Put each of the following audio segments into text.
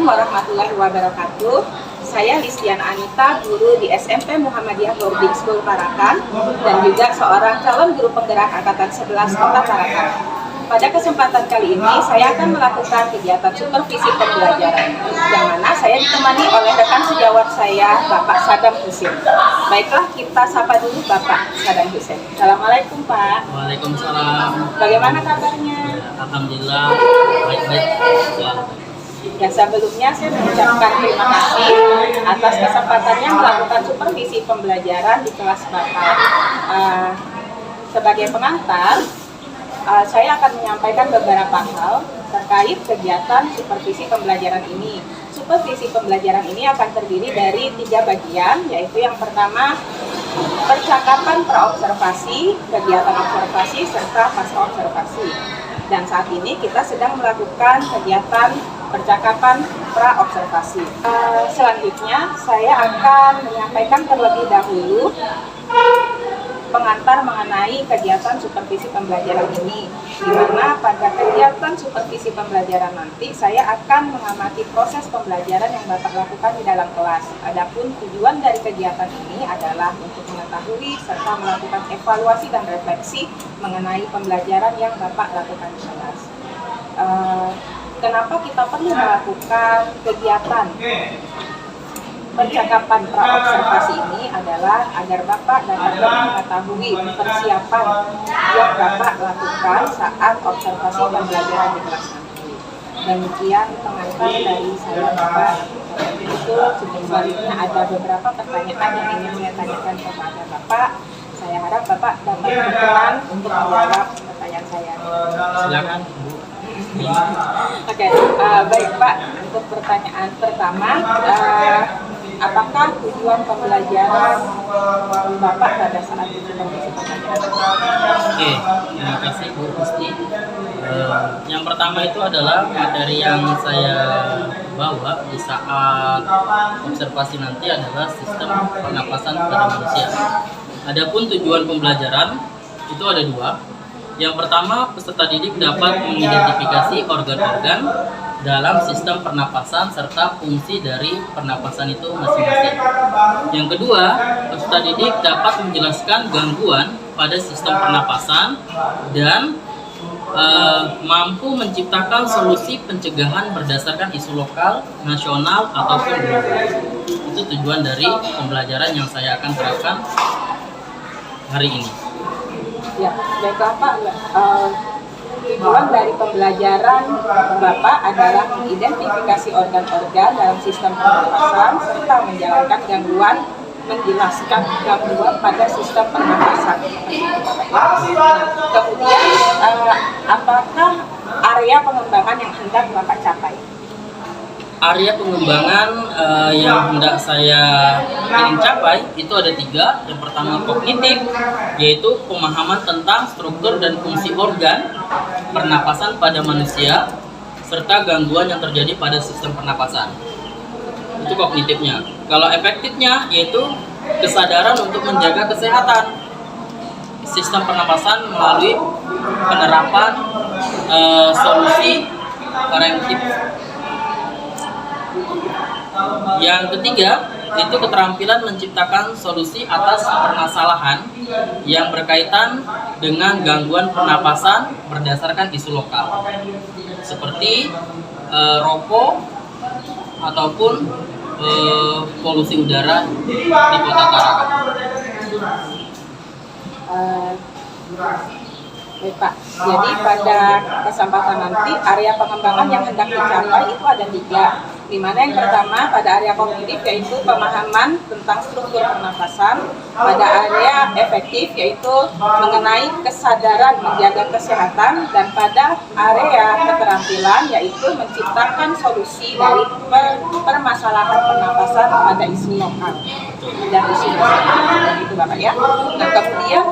Assalamualaikum warahmatullahi wabarakatuh. Saya Listian Anita, guru di SMP Muhammadiyah Boarding School Tarakan dan juga seorang calon guru penggerak Angkatan 11 Kota Tarakan. Pada kesempatan kali ini saya akan melakukan kegiatan supervisi pembelajaran yang mana saya ditemani oleh rekan sejawat saya, Bapak Sadam Husin. Baiklah, kita sapa dulu Bapak Sadam Husin. Assalamualaikum Pak. Waalaikumsalam. Bagaimana kabarnya? Alhamdulillah baik-baik. Ya, sebelumnya saya mengucapkan terima kasih atas kesempatannya melakukan supervisi pembelajaran di kelas Bapak. Sebagai pengantar, saya akan menyampaikan beberapa hal terkait kegiatan supervisi pembelajaran ini. Supervisi pembelajaran ini akan terdiri dari 3 bagian, yaitu yang pertama percakapan praobservasi, kegiatan observasi, serta pasca observasi. Dan saat ini kita sedang melakukan kegiatan percakapan praobservasi. Selanjutnya saya akan menyampaikan terlebih dahulu pengantar mengenai kegiatan supervisi pembelajaran ini, di mana pada kegiatan supervisi pembelajaran nanti saya akan mengamati proses pembelajaran yang Bapak lakukan di dalam kelas. Adapun tujuan dari kegiatan ini adalah untuk mengetahui serta melakukan evaluasi dan refleksi mengenai pembelajaran yang Bapak lakukan di kelas. Kenapa kita perlu melakukan kegiatan percakapan praobservasi ini adalah agar Bapak dapat mengetahui persiapan yang Bapak lakukan saat observasi pembelajaran di kelas nanti. Demikian pengantar dari saya Bapak. Itu selanjutnya ada beberapa pertanyaan yang ingin saya tanyakan kepada Bapak. Saya harap Bapak dapat berkenan untuk menjawab pertanyaan saya. Silakan Bu. Oke, baik Pak. Untuk pertanyaan pertama, apakah tujuan pembelajaran Bapak pada saat itu pembelajaran? Oke, terima kasih Bu Gusti. Yang pertama itu adalah materi yang saya bawa di saat observasi nanti adalah sistem pernapasan pada manusia. Adapun tujuan pembelajaran itu ada 2. Yang pertama, peserta didik dapat mengidentifikasi organ-organ dalam sistem pernapasan serta fungsi dari pernapasan itu masing-masing. Yang kedua, peserta didik dapat menjelaskan gangguan pada sistem pernapasan dan mampu menciptakan solusi pencegahan berdasarkan isu lokal, nasional, ataupun global. Itu tujuan dari pembelajaran yang saya akan terapkan hari ini. Ya, baiklah Pak. Tujuan dari pembelajaran Bapak adalah mengidentifikasi organ-organ dalam sistem pernapasan serta menjalankan menjelaskan gangguan pada sistem pernapasan. Kemudian, apakah area pengembangan yang hendak Bapak capai? Area pengembangan yang hendak saya ingin capai itu ada 3. Yang pertama kognitif, yaitu pemahaman tentang struktur dan fungsi organ pernapasan pada manusia serta gangguan yang terjadi pada sistem pernapasan. Itu kognitifnya. Kalau efektifnya yaitu kesadaran untuk menjaga kesehatan sistem pernapasan melalui penerapan solusi preventif. Yang ketiga, itu keterampilan menciptakan solusi atas permasalahan yang berkaitan dengan gangguan pernapasan berdasarkan isu lokal, seperti rokok ataupun polusi udara di Kota Tarakan. Baik Pak, jadi pada kesempatan nanti area pengembangan yang hendak dicapai itu ada 3. Di mana yang pertama pada area kognitif yaitu pemahaman tentang struktur pernapasan, pada area efektif yaitu mengenai kesadaran menjaga kesehatan, dan pada area keterampilan yaitu menciptakan solusi dari permasalahan pernapasan pada isu lokal dan isu nasional. Itu Bapak ya. Nah, kemudian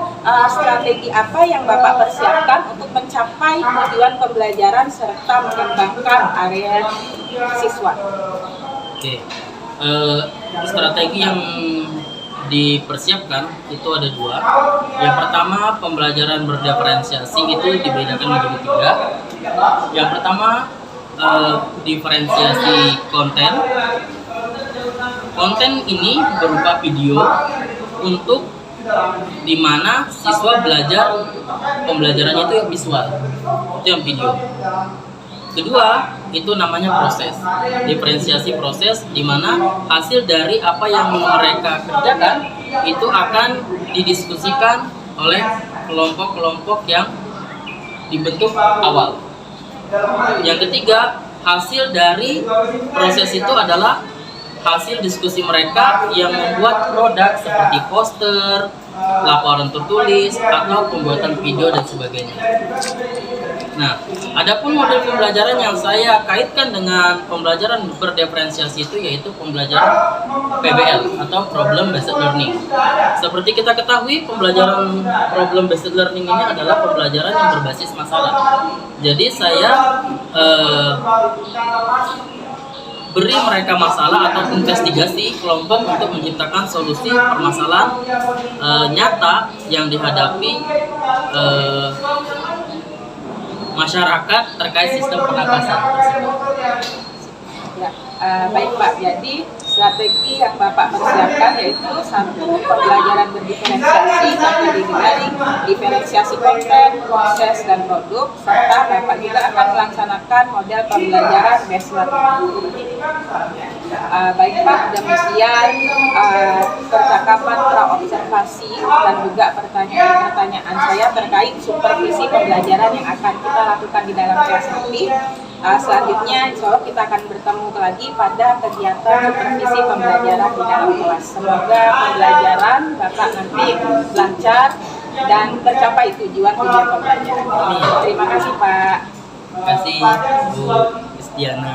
strategi apa yang Bapak persiapkan untuk mencapai tujuan pembelajaran serta mengembangkan area siswa? Oke, strategi yang dipersiapkan itu ada 2. Yang pertama, pembelajaran berdiferensiasi itu dibedakan menjadi 3. Yang pertama, diferensiasi konten. Konten ini berupa video untuk dimana siswa belajar pembelajarannya itu visual, itu yang video. Kedua, itu namanya proses, diferensiasi proses, dimana hasil dari apa yang mereka kerjakan itu akan didiskusikan oleh kelompok-kelompok yang dibentuk awal. Yang ketiga, hasil dari proses itu adalah hasil diskusi mereka yang membuat produk seperti poster, laporan tertulis, atau pembuatan video dan sebagainya. Nah, adapun model pembelajaran yang saya kaitkan dengan pembelajaran berdiferensiasi itu yaitu pembelajaran PBL atau Problem Based Learning. Seperti kita ketahui, pembelajaran Problem Based Learning ini adalah pembelajaran yang berbasis masalah. Jadi saya beri mereka masalah atau investigasi kelompok untuk menciptakan solusi permasalahan nyata yang dihadapi masyarakat terkait sistem pernapasan tersebut. Ya, baik Pak. Jadi strategi yang Bapak persiapkan yaitu satu, pembelajaran berdiferensiasi yang terdiri dari diferensiasi konten, proses, dan produk, serta Bapak juga akan melaksanakan model pembelajaran based learning. Baik Pak, demikian percakapan praobservasi dan juga pertanyaan-pertanyaan saya terkait supervisi pembelajaran yang akan kita lakukan di dalam kelas nanti. Selanjutnya, insya Allah kita akan bertemu lagi pada kegiatan supervisi pembelajaran di dalam kelas. Semoga pembelajaran Bapak nanti lancar dan tercapai tujuan-tujuan pembelajaran. Terima kasih Pak. Terima kasih Bu Kristiana.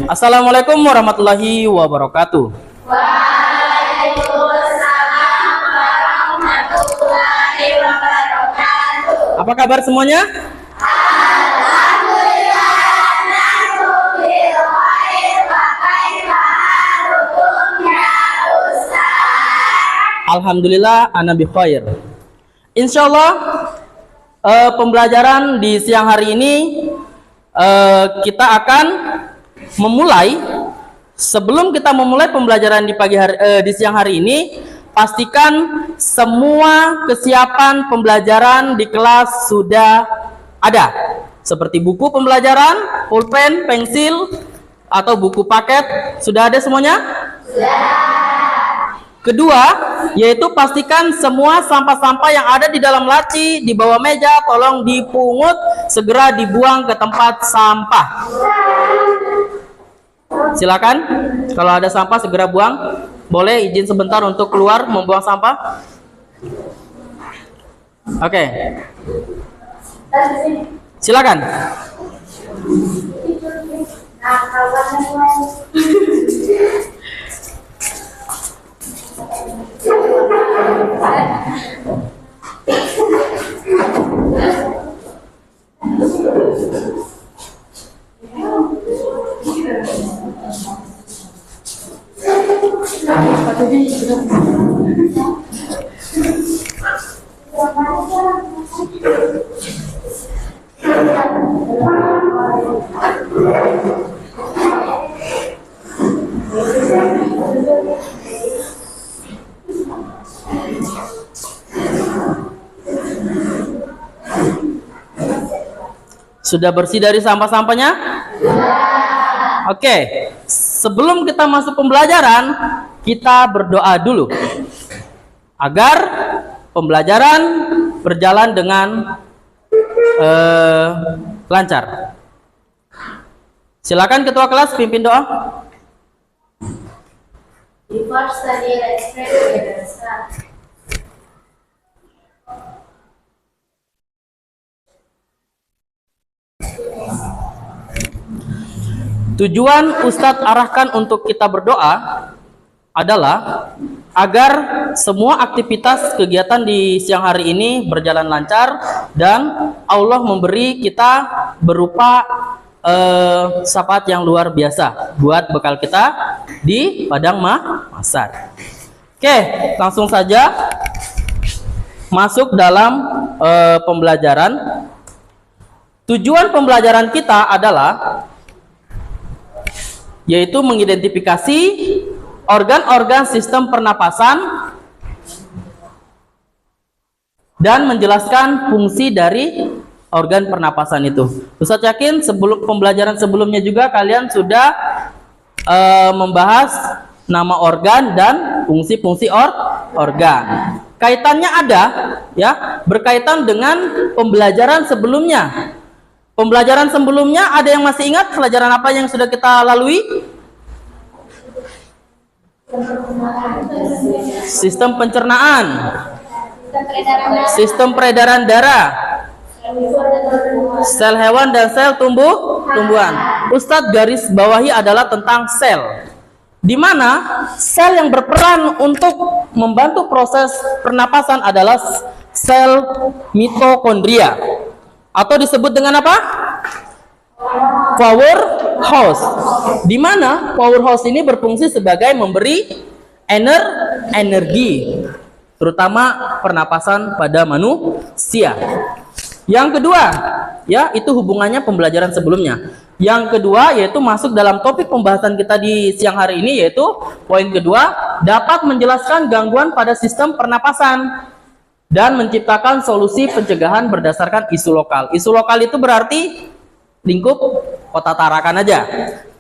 Assalamualaikum warahmatullahi wabarakatuh. Apa kabar semuanya? Alhamdulillah, ana bi khair. Insyaallah pembelajaran di siang hari ini kita akan memulai. Sebelum kita memulai pembelajaran di siang hari ini, pastikan semua kesiapan pembelajaran di kelas sudah ada. Seperti buku pembelajaran, pulpen, pensil, atau buku paket. Sudah ada semuanya? Sudah. Kedua, yaitu pastikan semua sampah-sampah yang ada di dalam laci, di bawah meja, tolong dipungut, segera dibuang ke tempat sampah. Silakan, kalau ada sampah segera buang. Boleh izin sebentar untuk keluar membuang sampah? Oke. Silakan. Sudah bersih dari sampah-sampahnya? Oke, sebelum kita masuk pembelajaran, kita berdoa dulu agar pembelajaran berjalan dengan lancar. Silakan ketua kelas pimpin doa. Before study, let's pray together. Tujuan Ustadz arahkan untuk kita berdoa adalah agar semua aktivitas kegiatan di siang hari ini berjalan lancar dan Allah memberi kita berupa syafaat yang luar biasa buat bekal kita di padang mahsyar. Oke, langsung saja masuk dalam pembelajaran. Tujuan pembelajaran kita adalah yaitu mengidentifikasi organ-organ sistem pernapasan dan menjelaskan fungsi dari organ pernapasan itu. Ustadz yakin sebelum pembelajaran sebelumnya juga kalian sudah membahas nama organ dan fungsi-fungsi organ. Kaitannya ada, ya, berkaitan dengan pembelajaran sebelumnya. Pembelajaran sebelumnya ada yang masih ingat pelajaran apa yang sudah kita lalui? Sistem pencernaan, sistem peredaran darah, sel hewan dan sel tumbuhan. Ustadz garis bawahi adalah tentang sel, di mana sel yang berperan untuk membantu proses pernapasan adalah sel mitokondria, atau disebut dengan apa? Powerhouse. Di mana powerhouse ini berfungsi sebagai memberi energi, terutama pernapasan pada manusia. Yang kedua, ya, itu hubungannya pembelajaran sebelumnya. Yang kedua yaitu masuk dalam topik pembahasan kita di siang hari ini, yaitu poin kedua, dapat menjelaskan gangguan pada sistem pernapasan dan menciptakan solusi pencegahan berdasarkan isu lokal. Isu lokal itu berarti lingkup kota Tarakan aja,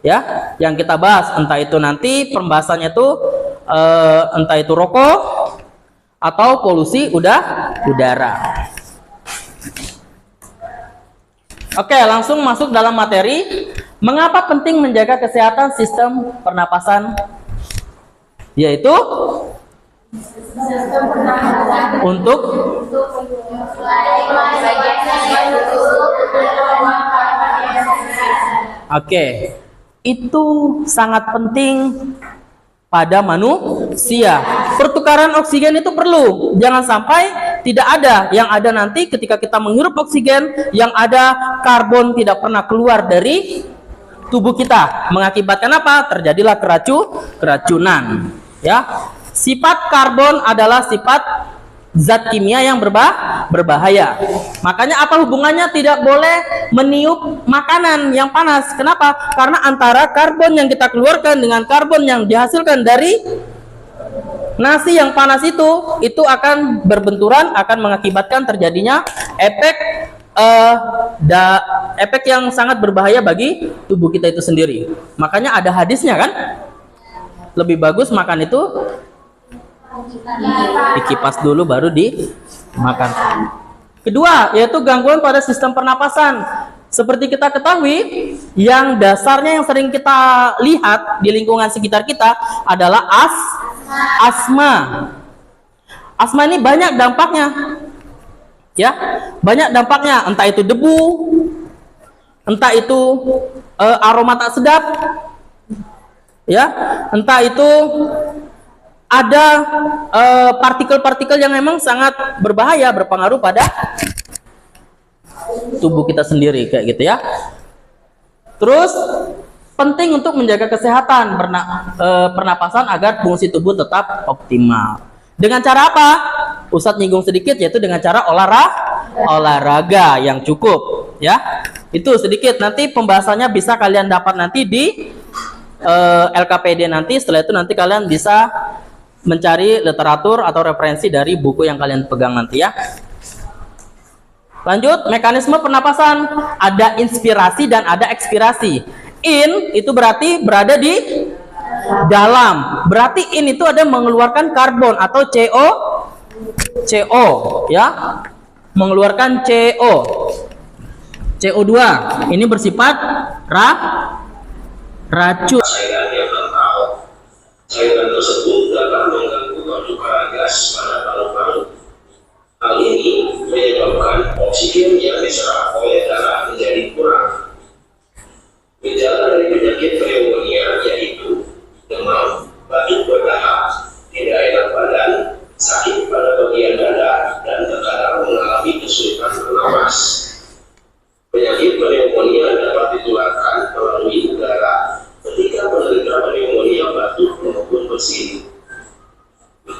ya, yang kita bahas. Entah itu nanti pembahasannya itu entah itu rokok atau polusi udara. Oke, langsung masuk dalam materi. Mengapa penting menjaga kesehatan sistem pernapasan? Yaitu untuk Oke, itu sangat penting pada manusia. Pertukaran oksigen itu perlu. Jangan sampai tidak ada. Yang ada nanti ketika kita menghirup oksigen, yang ada karbon tidak pernah keluar dari tubuh kita. Mengakibatkan apa? Terjadilah keracunan. Ya, sifat karbon adalah sifat zat kimia yang berbahaya. Makanya apa hubungannya tidak boleh meniup makanan yang panas? Kenapa? Karena antara karbon yang kita keluarkan dengan karbon yang dihasilkan dari nasi yang panas itu akan berbenturan, akan mengakibatkan terjadinya efek yang sangat berbahaya bagi tubuh kita itu sendiri. Makanya ada hadisnya kan? Lebih bagus makan itu dikipas dulu baru dimakan. Kedua, yaitu gangguan pada sistem pernapasan. Seperti kita ketahui, yang dasarnya yang sering kita lihat di lingkungan sekitar kita adalah asma. Asma ini banyak dampaknya. Ya, banyak dampaknya, entah itu debu, entah itu aroma tak sedap. Ya, entah itu ada partikel-partikel yang memang sangat berbahaya, berpengaruh pada tubuh kita sendiri, kayak gitu ya. Terus penting untuk menjaga kesehatan pernapasan agar fungsi tubuh tetap optimal. Dengan cara apa? Ustadz nyinggung sedikit, yaitu dengan cara olahraga yang cukup, ya. Itu sedikit, nanti pembahasannya bisa kalian dapat nanti di LKPD nanti. Setelah itu nanti kalian bisa mencari literatur atau referensi dari buku yang kalian pegang nanti, ya. Lanjut, mekanisme pernapasan. Ada inspirasi dan ada ekspirasi. In itu berarti berada di dalam. Berarti in itu ada mengeluarkan karbon atau CO, ya. Mengeluarkan CO2. Ini bersifat racun. Cairan tersebut dapat mengganggu pertukaran gas pada paru-paru. Hal ini menyebabkan oksigen yang diserap oleh darah menjadi kurang. Gejala dari penyakit pneumonia yaitu demam, batuk berdahak, tidak enak badan, sakit pada bagian dada, dan terkadang mengalami kesulitan bernapas. Penyakit pneumonia dapat ditularkan melalui udara ketika penderita pneumonia batuk maupun bersin.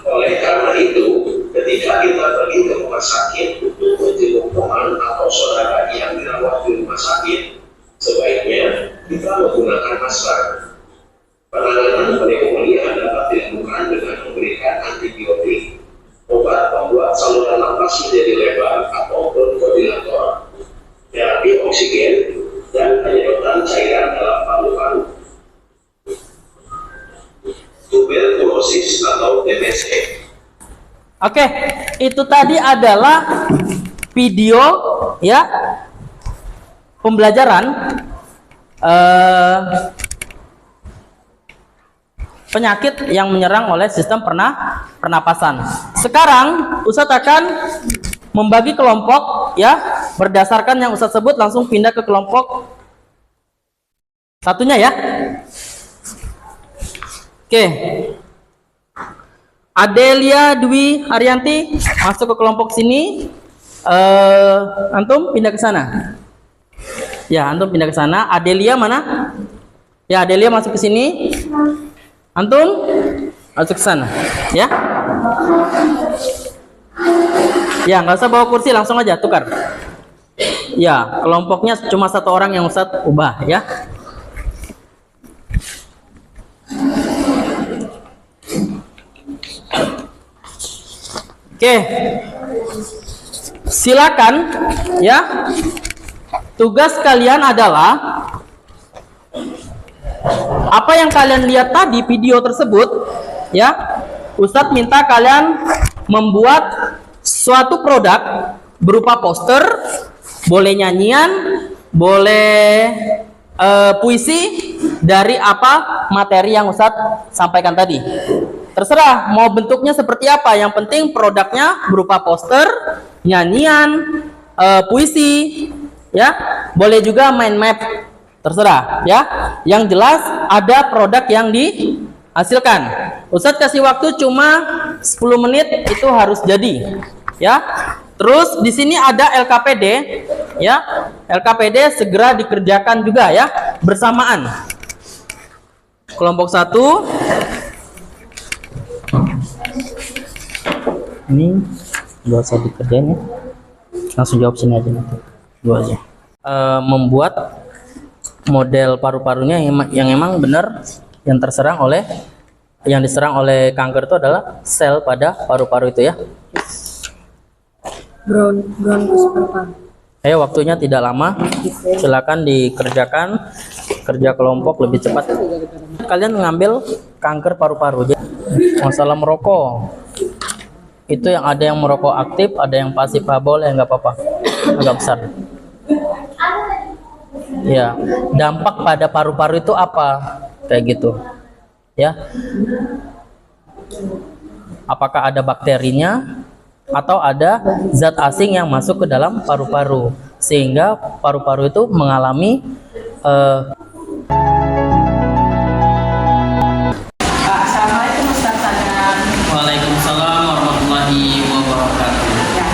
Oleh karena itu, ketika kita pergi ke rumah sakit untuk menjenguk teman atau saudara yang dirawat di rumah sakit, sebaiknya kita menggunakan masker. Penanganan pneumonia dapat dilakukan dengan memberikan antibiotik, obat pembuat saluran nafas menjadi lebar ataupun ventilator, terapi oksigen, dan penyedotan cairan dalam paru-paru. Tuberkulosis atau TBC. Oke, itu tadi adalah video ya pembelajaran penyakit yang menyerang oleh sistem pernapasan. Sekarang Ustadz akan membagi kelompok ya berdasarkan yang Ustadz sebut, langsung pindah ke kelompok satunya ya. Oke. Adelia Dwi Haryanti masuk ke kelompok sini. Antum pindah ke sana. Ya, antum pindah ke sana. Adelia mana? Ya, Adelia masuk ke sini. Antum masuk ke sana. Ya. Ya, nggak usah bawa kursi, langsung aja tukar. Ya, kelompoknya cuma satu orang yang Ustadz ubah ya. Oke, silakan ya. Tugas kalian adalah apa yang kalian lihat tadi video tersebut ya. Ustadz minta kalian membuat suatu produk berupa poster, boleh nyanyian, boleh puisi dari apa materi yang Ustadz sampaikan tadi. Terserah mau bentuknya seperti apa, yang penting produknya berupa poster, nyanyian, puisi, ya. Boleh juga main map, terserah, ya. Yang jelas ada produk yang dihasilkan. Ustadz kasih waktu cuma 10 menit, itu harus jadi, ya. Terus di sini ada LKPD, ya. LKPD segera dikerjakan juga, ya, bersamaan. Kelompok 1. Ini gak usah dikerjain ya, langsung jawab sini aja nanti. Dua aja. Membuat model paru-parunya yang emang benar yang diserang oleh kanker itu adalah sel pada paru-paru itu ya. Bronkus paru-paru. Ayo, waktunya tidak lama, silakan dikerjakan kerja kelompok lebih cepat. Kalian mengambil kanker paru-paru. Masalah merokok itu yang ada yang merokok aktif, ada yang pasif, boleh nggak apa-apa, agak besar. Ya, dampak pada paru-paru itu apa? Kayak gitu, ya. Apakah ada bakterinya atau ada zat asing yang masuk ke dalam paru-paru sehingga paru-paru itu mengalami Assalamualaikum Ustaz Sadam. Waalaikumsalam warahmatullahi wabarakatuh. Ya,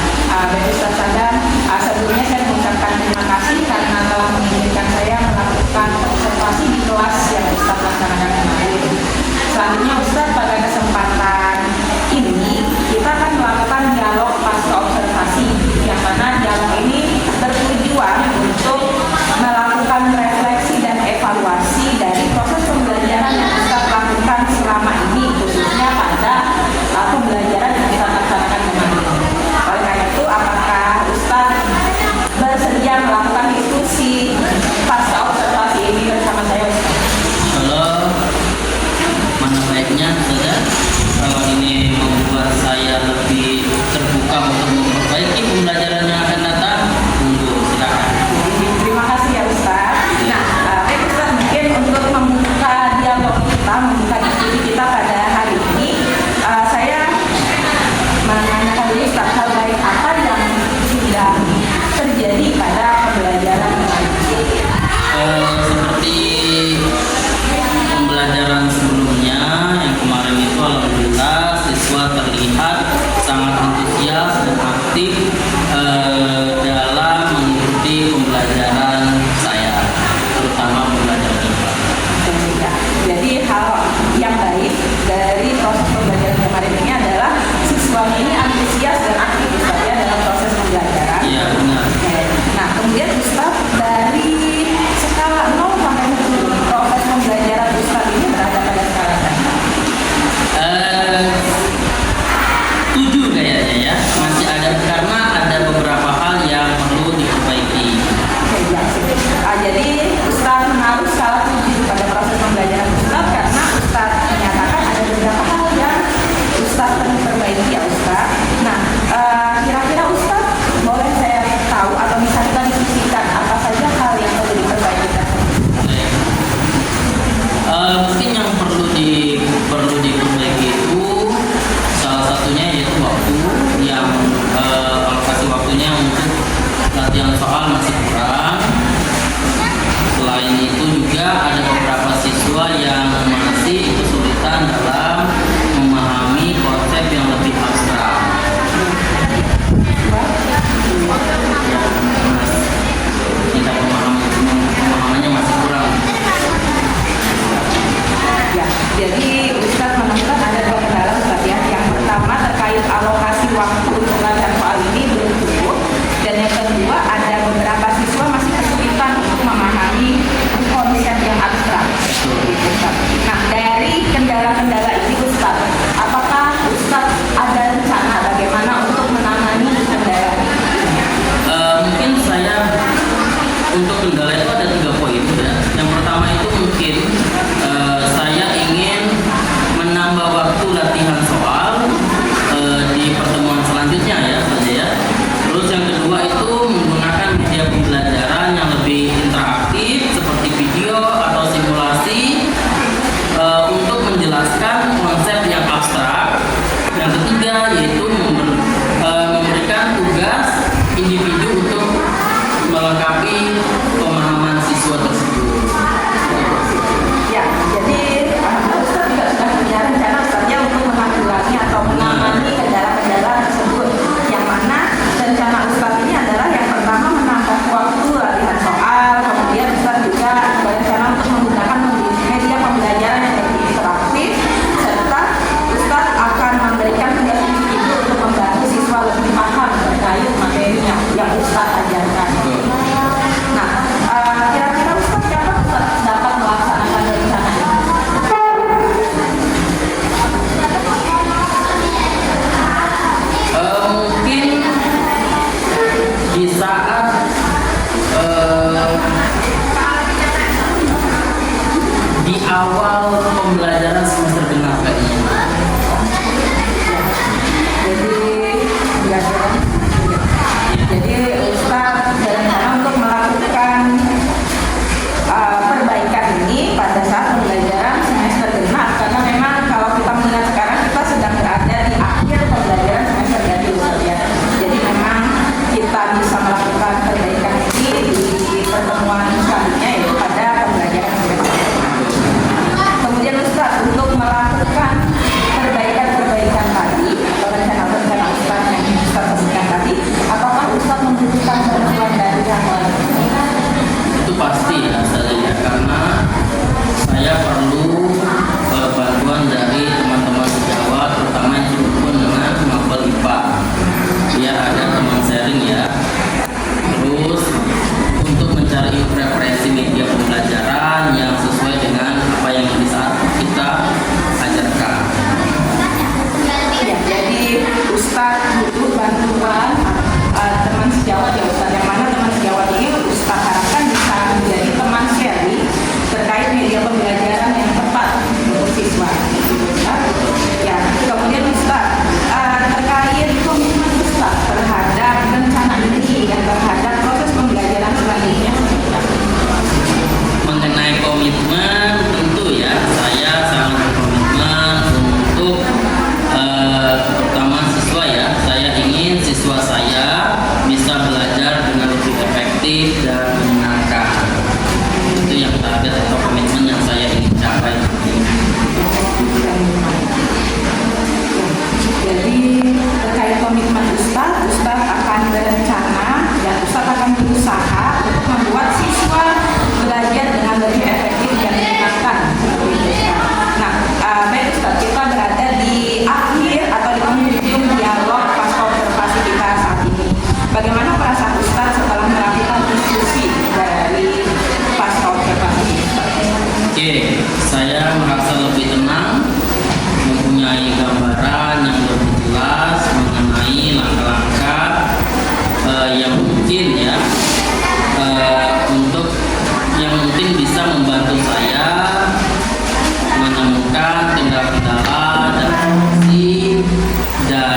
baik Ustaz Sadam, sebelumnya saya mengucapkan terima kasih karena telah mengizinkan saya melakukan observasi di kelas yang Ustaz laksanakan kemarin. Selanjutnya Ustaz, pada kesempatan ini kita akan melakukan dialog pasca observasi, yang mana dialog ini bertujuan untuk melakukan refleksi dan evaluasi dari proses pembelajaran yang Ustaz lakukan selama ini, khususnya pada pembelajaran yang kita laksanakan kemarin. Oleh karena itu, apakah Ustaz bersedia melakukan diskusi pasca observasi ini bersama saya, Ustaz? Kalau mana baiknya saja, kalau ini membuat saya lebih terbuka untuk memperbaiki pembelajaran yang akan datang, silakan. Terima kasih ya Ustaz. Nah, baik Ustaz, mungkin untuk membuka dialog kita, membuka diskusi kita pada hari ini, saya menanyakan dulu Ustaz, hal baik apa yang sudah terjadi pada pembelajaran kemarin? Seperti pembelajaran sebelumnya yang kemarin itu, alhamdulillah siswa terlihat sangat antusias dan aktif dalam mengikuti pembelajaran saya, terutama pembelajaran IPA. Ya, jadi hal yang baik dari proses pembelajaran kemarin ini adalah siswa ini antusias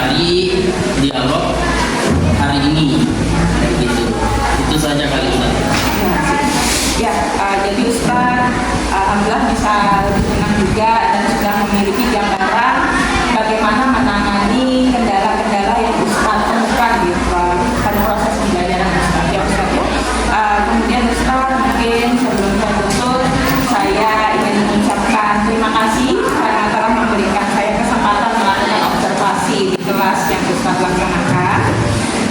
dari dialog hari ini. Gitu. Itu saja kali Ustaz. Ya, jadi Ustaz alhamdulillah bisa lebih tenang juga dan sudah memiliki gambaran bagaimana menangani kendala-kendala yang Ustaz temukan gitu pada proses pembelajaran Ustaz. Ya Ustaz ya. Kemudian Ustaz mungkin sebelum saya tutup, saya ingin mengucapkan terima kasih karena telah memberikan saya kesempatan melakukan observasi di kelas yang Ustaz laksanakan.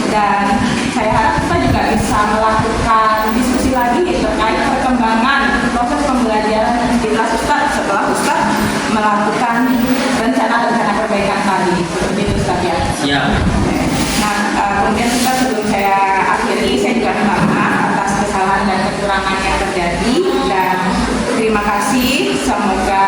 Dan saya harap kita juga bisa melakukan diskusi lagi terkait perkembangan proses pembelajaran di kelas Ustaz setelah Ustaz melakukan rencana-rencana perbaikan tadi. Seperti itu Ustaz ya. Siap. Nah, kemudian Ustaz sebelum saya akhiri, saya juga minta maaf atas kesalahan dan kekurangan yang terjadi dan terima kasih. Semoga